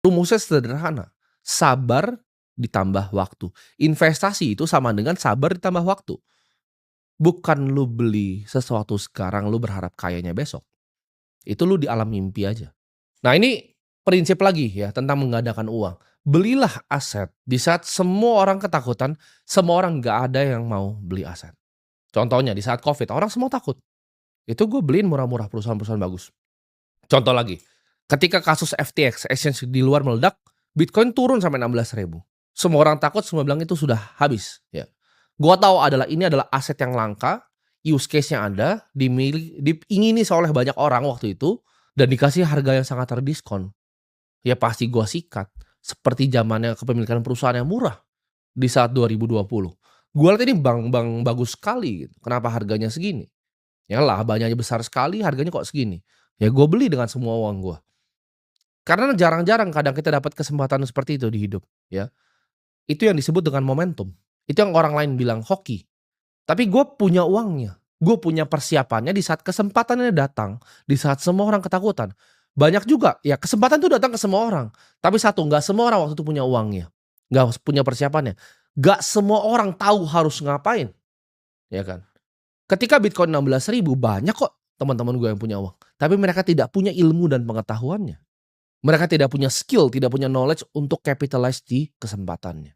Rumusnya sederhana, sabar ditambah waktu. Investasi itu sama dengan sabar ditambah waktu. Bukan lu beli sesuatu sekarang lu berharap kayanya besok. Itu lu di alam mimpi aja. Nah ini prinsip lagi ya tentang menggandakan uang. Belilah aset di saat semua orang ketakutan, semua orang nggak ada yang mau beli aset. Contohnya di saat Covid orang semua takut. Itu gue beliin murah-murah perusahaan-perusahaan bagus. Contoh lagi, ketika kasus FTX, exchange di luar meledak, Bitcoin turun sampai 16.000. Semua orang takut, semua bilang itu sudah habis. Ya, gua tahu ini adalah aset yang langka, use case-nya ada, diingini oleh banyak orang waktu itu, dan dikasih harga yang sangat terdiskon. Ya pasti gua sikat. Seperti zamannya kepemilikan perusahaan yang murah di saat 2020. Gua lihat ini bank-bank bagus sekali gitu. Kenapa harganya segini? Ya labanya besar sekali, harganya kok segini. Ya gue beli dengan semua uang gue. Karena jarang-jarang kadang kita dapat kesempatan seperti itu di hidup, ya. Itu yang disebut dengan momentum. Itu yang orang lain bilang hoki. Tapi gue punya uangnya. Gue punya persiapannya di saat kesempatannya datang, di saat semua orang ketakutan. Banyak juga, ya kesempatan itu datang ke semua orang. Tapi satu, nggak semua orang waktu itu punya uangnya. Nggak punya persiapannya. Nggak semua orang tahu harus ngapain, ya kan. Ketika Bitcoin 16.000 banyak kok teman-teman gue yang punya uang. Tapi mereka tidak punya ilmu dan pengetahuannya. Mereka tidak punya skill, tidak punya knowledge untuk capitalize di kesempatannya.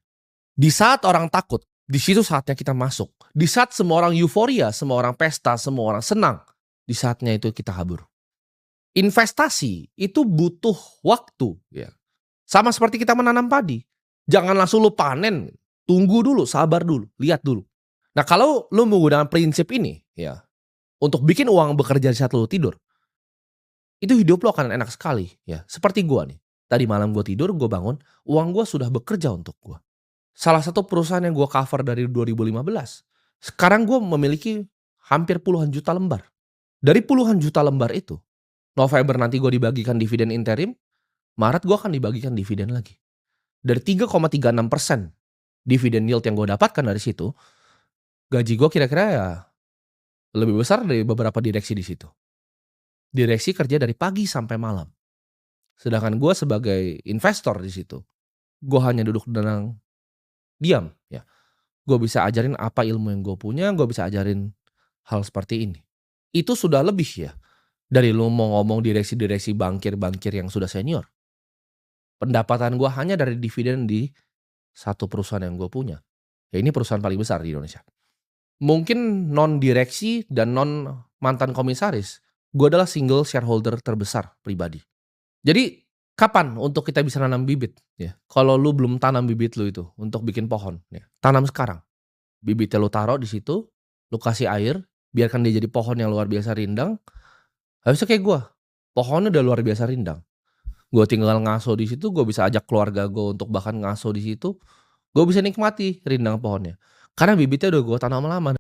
Di saat orang takut, di situ saatnya kita masuk. Di saat semua orang euforia, semua orang pesta, semua orang senang, di saatnya itu kita kabur. Investasi itu butuh waktu, ya. Sama seperti kita menanam padi. Jangan langsung lu panen, tunggu dulu, sabar dulu, lihat dulu. Nah, kalau lu menggunakan prinsip ini, ya, untuk bikin uang bekerja di saat lu tidur, itu hidup lo akan enak sekali, ya. Seperti gua nih, tadi malam gua tidur, gua bangun, uang gua sudah bekerja untuk gua. Salah satu perusahaan yang gua cover dari 2015, sekarang gua memiliki hampir puluhan juta lembar. Dari puluhan juta lembar itu, November nanti gua dibagikan dividen interim, Maret gua akan dibagikan dividen lagi. Dari 3,36% dividen yield yang gua dapatkan dari situ, gaji gua kira-kira ya lebih besar dari beberapa direksi di situ. Direksi kerja dari pagi sampai malam. Sedangkan gue sebagai investor di situ, gue hanya duduk tenang, diam, ya. Gue bisa ajarin apa ilmu yang gue punya, gue bisa ajarin hal seperti ini. Itu sudah lebih ya, dari lu mau ngomong direksi-direksi bankir-bankir yang sudah senior. Pendapatan gue hanya dari dividen di satu perusahaan yang gue punya. Ya ini perusahaan paling besar di Indonesia. Mungkin non direksi dan non mantan komisaris, gue adalah single shareholder terbesar pribadi. Jadi, kapan untuk kita bisa nanam bibit, ya? Kalau lu belum tanam bibit lu itu untuk bikin pohon, ya, tanam sekarang. Bibitnya lu taruh di situ, lu kasih air, biarkan dia jadi pohon yang luar biasa rindang. Harusnya kayak gua, pohonnya udah luar biasa rindang. Gua tinggal ngaso di situ, gua bisa ajak keluarga gua untuk bahkan ngaso di situ, gua bisa nikmati rindang pohonnya. Karena bibitnya udah gua tanam lama.